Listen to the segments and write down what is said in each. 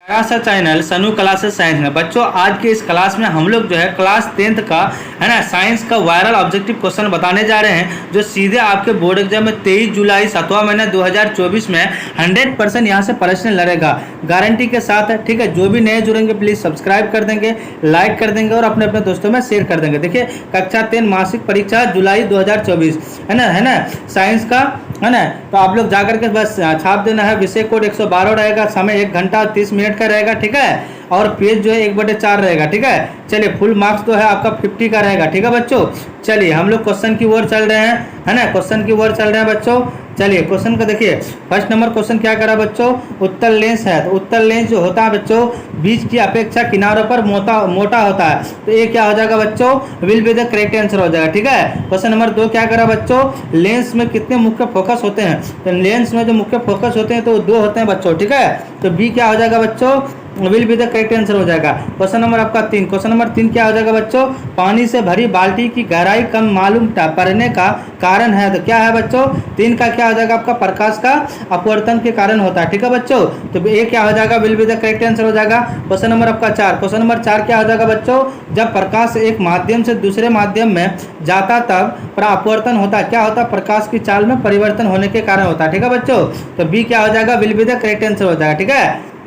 नया सा channel सनू classes science में बच्चों, आज के इस क्लास में हम लोग जो है क्लास 10th का है ना साइंस का वायरल ऑब्जेक्टिव क्वेश्चन बताने जा रहे हैं, जो सीधे आपके बोर्ड एग्जाम में 23 जुलाई 7वां महीना 2024 में 100% यहाँ से प्रश्न लड़ेगा, गारंटी के साथ है। ठीक है, जो भी नए जुड़ेंगे प्लीज़ सब्सक्राइब कर देंगे, लाइक कर देंगे और अपने अपने दोस्तों में शेयर कर देंगे। देखिए, कक्षा 10 मासिक परीक्षा जुलाई 2024 है ना साइंस का है ना। तो आप लोग जाकर के बस छाप देना है। विषय कोड 112 रहेगा, समय 1 घंटा 30 मिनट का रहेगा। ठीक है, और पेज जो है 1/4 रहेगा। ठीक है, चलिए फुल मार्क्स जो है आपका 50 का रहेगा। ठीक है बच्चों, चलिए हम लोग क्वेश्चन की ओर चल रहे हैं, है ना, क्वेश्चन की ओर चल रहे हैं बच्चों। चलिए क्वेश्चन को देखिए, फर्स्ट नंबर क्वेश्चन क्या करा बच्चों, उत्तल लेंस है। तो उत्तल लेंस जो होता है बच्चों, बीच की अपेक्षा किनारों पर मोटा होता है। तो ये क्या हो जाएगा बच्चों, will be the correct answer हो जाएगा। ठीक है, क्वेश्चन नंबर 2 क्या करा बच्चों, लेंस में कितने मुख्य फोकस होते हैं। तो लेंस में जो मुख्य फोकस होते हैं तो 2 होते हैं बच्चों। ठीक है, तो बी क्या हो जाएगा बच्चों, will be the correct answer हो जाएगा। क्वेश्चन नंबर आपका 3, क्वेश्चन नंबर 3 क्या हो जाएगा बच्चों, पानी से भरी बाल्टी की गहराई कम मालूम पड़ने का कारण है। तो क्या है बच्चों, 3 का क्या हो जाएगा आपका, प्रकाश का अपवर्तन के कारण होता है। ठीक है बच्चों, तो ये क्या हो जाएगा, will be the correct answer हो जाएगा। क्वेश्चन नंबर आपका 4, क्वेश्चन नंबर 4 क्या हो जाएगा बच्चों, जब प्रकाश एक माध्यम से दूसरे माध्यम में जाता तब अपवर्तन होता है। क्या होता है, प्रकाश की चाल में परिवर्तन होने के कारण होता है। ठीक है बच्चों, तो बी क्या हो जाएगा, will be the correct answer हो जाएगा। ठीक है,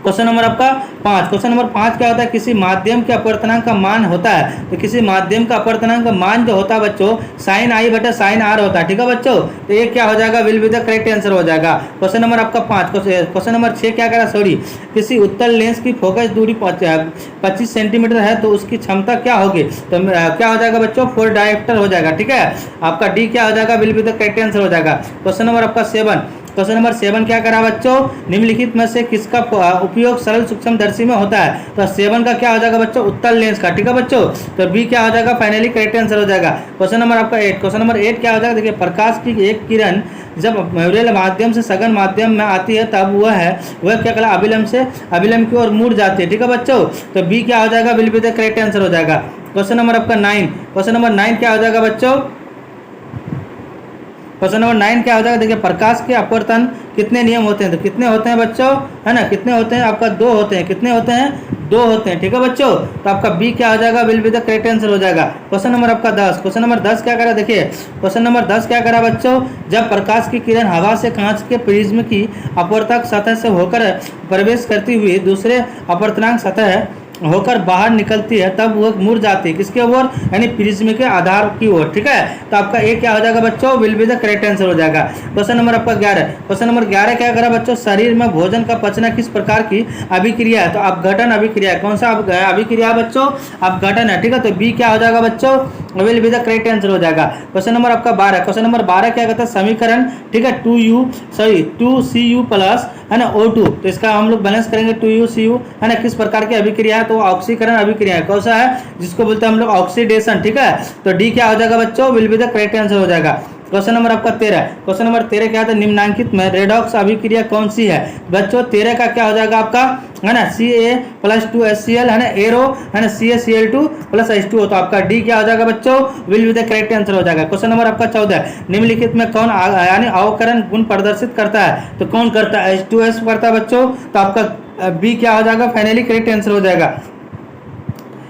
क्वेश्चन नंबर आपका 5, क्वेश्चन नंबर 5 क्या होता है, किसी माध्यम के अपवर्तनांक का मान होता है। तो किसी माध्यम का अपवर्तनांक का मान जो होता है बच्चों, साइन आई बटा साइन आर होता है। ठीक है बच्चों, तो ये क्या हो जाएगा, will be the correct answer हो जाएगा। क्वेश्चन नंबर आपका 5, क्वेश्चन नंबर 6 क्या करा, सॉरी, किसी उत्तल लेंस की फोकस दूरी 25 सेंटीमीटर है तो उसकी क्षमता क्या होगी। तो क्या हो जाएगा बच्चों, 4 डायोप्टर हो जाएगा। ठीक है, आपका डी क्या हो जाएगा, will be the correct answer हो जाएगा। क्वेश्चन नंबर आपका 7, क्वेश्चन नंबर 7 क्या करा बच्चों, निम्नलिखित में से किसका उपयोग सरल सूक्ष्मदर्शी में होता है। तो 7 का क्या हो जाएगा बच्चों, उत्तल लेंस का। ठीक है बच्चों, तो बी क्या हो जाएगा, फाइनली करेक्ट आंसर हो जाएगा। क्वेश्चन नंबर आपका 8, क्वेश्चन नंबर 8 क्या हो जाएगा, देखिए, प्रकाश की एक किरण जब मौलिक माध्यम से सघन माध्यम में आती है तब वह क्या कहला, अभिलंब की ओर मुड़ जाती है। ठीक है बच्चों, तो बी क्या हो जाएगा, will be the correct answer हो जाएगा। क्वेश्चन नंबर आपका 9, क्वेश्चन नंबर 9 क्या हो जाएगा बच्चों, क्वेश्चन नंबर 9 क्या हो जाएगा, देखिए, प्रकाश के अपवर्तन कितने नियम होते हैं। तो कितने होते हैं बच्चों, है ना, कितने होते हैं आपका, 2 होते हैं। कितने होते हैं, 2 होते हैं। ठीक है बच्चों, तो आपका बी क्या हो जाएगा, will be the correct answer हो जाएगा। क्वेश्चन नंबर आपका 10, क्वेश्चन नंबर 10 क्या करा, देखिए, क्वेश्चन नंबर 10 क्या करा बच्चों, जब प्रकाश की किरण हवा से कांच के प्रिज्म की अपवर्तक सतह से होकर प्रवेश करती हुई दूसरे अपवर्तनांक सतह होकर बाहर निकलती है तब वह मुड़ जाती है किसके ओर, यानी प्रिज्म के आधार की ओर। ठीक है, तो आपका ए क्या हो जाएगा बच्चों, will be the correct answer हो जाएगा। क्वेश्चन नंबर आपका 11, क्वेश्चन नंबर 11 क्या करा बच्चों, शरीर में भोजन का पचना किस प्रकार की अभिक्रिया है। तो अपघटन अभिक्रिया है। कौन सा अभिक्रिया है बच्चों, अपघटन है। ठीक है, तो बी क्या हो जाएगा बच्चों, will be the correct answer हो जाएगा। क्वेश्चन नंबर आपका 12, क्वेश्चन नंबर 12 क्या कहता है, समीकरण, ठीक है, 2Cu प्लस है ना O2, तो इसका हम लोग बैलेंस करेंगे 2UCU, है ना, किस प्रकार की अभिक्रिया है, तो ऑक्सीकरण अभिक्रिया है। कौन सा है, जिसको बोलते हैं हम लोग ऑक्सीडेशन। ठीक है, तो डी क्या हो जाएगा बच्चों, will be the correct answer हो जाएगा। क्वेश्चन नंबर आपका 13, क्वेश्चन नंबर 13 क्या है, निम्नांकित में रेडॉक्स अभिक्रिया कौन सी है बच्चों। 13 का क्या हो जाएगा आपका, है ना, Ca+2HCl, है ना, एरो, है ना, CaCl2+H2O, तो आपका डी क्या हो जाएगा बच्चों, will be the correct answer हो जाएगा। क्वेश्चन नंबर आपका 14, निम्नलिखित में कौन यानी अवकरण गुण प्रदर्शित करता है। तो कौन करता है, H2S करता है बच्चों, तो आपका बी क्या हो जाएगा, फाइनली करेक्ट आंसर हो जाएगा।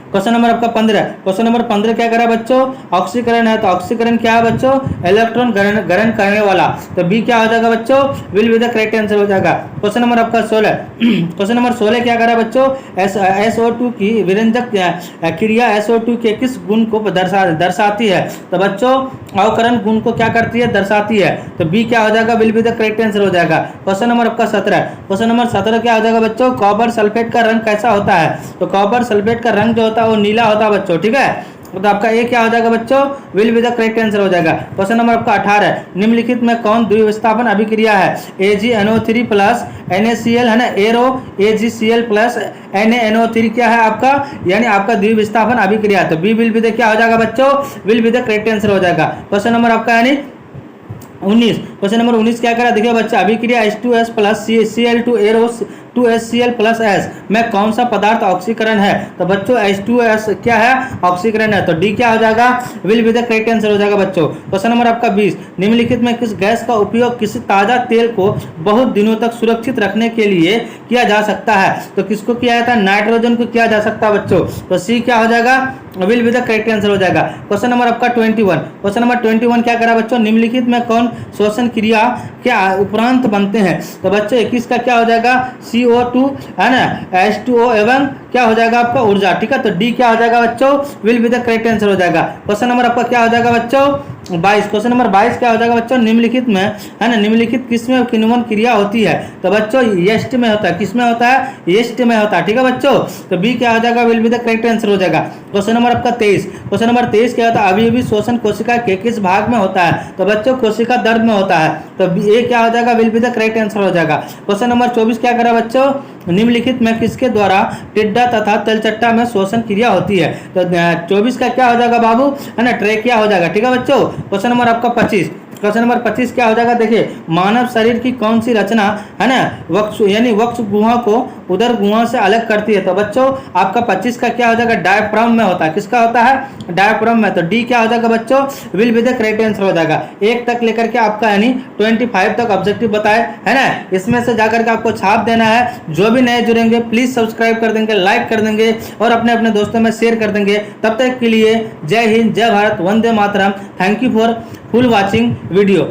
क्वेश्चन नंबर आपका 15, क्वेश्चन नंबर 15 क्या करा बच्चों, ऑक्सीकरण है। तो ऑक्सीकरण क्या है बच्चों, इलेक्ट्रॉन ग्रहण करने वाला। तो बी क्या हो जाएगा बच्चों, will be the correct answer हो जाएगा। क्वेश्चन नंबर आपका 16, क्वेश्चन नंबर 16 क्या करा बच्चों, SO2 की विरंजक क्रिया SO2 के किस गुण को दर्शाती है। तो बच्चों अवकरण गुण को क्या करती है, दर्शाती है। तो बी क्या हो जाएगा, will be the correct answer हो जाएगा। क्वेश्चन नंबर आपका 17, क्वेश्चन नंबर 17 क्या हो जाएगा बच्चों, कॉपर सल्फेट का रंग कैसा होता है। तो कॉपर सल्फेट का रंग जो होता है वो नीला होता है बच्चों। ठीक है, तो आपका ए क्या हो जाएगा बच्चों, will be the correct answer हो जाएगा। क्वेश्चन नंबर आपका 18, निम्नलिखित में कौन द्विविस्थापन अभिक्रिया है। AgNO3 प्लस NaCl, है ना, एरो AgCl प्लस NaNO3 क्या है आपका, यानी आपका द्विविस्थापन अभिक्रिया। तो बी विल बी द क्या हो जाएगा बच्चों, will be the correct answer हो जाएगा। क्वेश्चन नंबर आपका यानी 19, क्वेश्चन नंबर 19 क्या करा, देखिए बच्चा, अभिक्रिया H2S plus Cl2 arrow H2HCl+S में कौन सा पदार्थ ऑक्सीकरण है? तो बच्चों H2S क्या है? ऑक्सीकरण है। तो डी क्या हो जाएगा? Will be the correct answer हो जाएगा बच्चों। क्वेश्चन नंबर आपका 20, निम्नलिखित में किस गैस का उपयोग किसी ताजा तेल को बहुत दिनों तक सुरक्षित रखने के लिए किया जा सकता है? तो किसको किया जाता है? नाइट्रोजन को किया जा सकता है बच्चों। तो सी क्या हो जाएगा? Will be the correct answer हो जाएगा। क्वेश्चन नंबर आपका 21, क्वेश्चन नंबर 21 क्या करा बच्चों? निम्नलिखित में कौन श्वसन क्रिया के उपरांत बनते हैं? तो बच्चों 21 का क्या हो जाएगा? CO2 है ना, H2O एवं क्या हो जाएगा आपका? ऊर्जा। ठीक है, तो डी क्या हो जाएगा बच्चों? Will be the correct answer हो जाएगा। क्वेश्चन नंबर आपका क्या हो जाएगा बच्चों? 22, क्वेश्चन नंबर 22 क्या हो जाएगा बच्चों? निम्नलिखित में है ना, निम्नलिखित किसमें किण्वन क्रिया होती है? तो बच्चों यीस्ट में होता है। किसमें होता है? यीस्ट में होता है। ठीक है बच्चों, तो बी क्या हो जाएगा? Will be the correct answer हो जाएगा। क्वेश्चन नंबर आपका 23, क्वेश्चन नंबर 23 क्या होता है? अवयवी शोषण कोशिका के किस भाग में होता है? तो बच्चों कोशिका दर्द में होता है। तो ए क्या हो जाएगा? Will be the correct answer हो जाएगा। क्वेश्चन नंबर 24 क्या करा बच्चों? निम्नलिखित में किसके द्वारा टिड्डा तथा तलचट्टा में श्वसन क्रिया होती है? तो 24 का क्या हो जाएगा बाबू? है ना, ट्रेकिया हो जाएगा। ठीक है बच्चों। क्वेश्चन नंबर आपका 25, क्वेश्चन नंबर 25 क्या हो जाएगा? देखिए, मानव शरीर की कौन सी रचना है ना वक्ष यानी वक्ष गुहा को उदर गुहा से अलग करती है? तो बच्चों आपका 25 का क्या हो जाएगा? डायफ्राम में होता है। किसका होता है? डायफ्राम में। तो डी क्या हो जाएगा बच्चों? Will be the correct answer हो जाएगा। 1 तक लेकर के आपका यानी 25 तक ऑब्जेक्टिव बताए है ना, इसमें से जाकर के आपको छाप देना है। जो भी नए जुड़ेंगे प्लीज सब्सक्राइब कर देंगे, लाइक कर देंगे और अपने अपने दोस्तों में शेयर कर देंगे। तब तक के लिए जय हिंद, जय भारत, वंदे मातरम। Thank you for full watching video.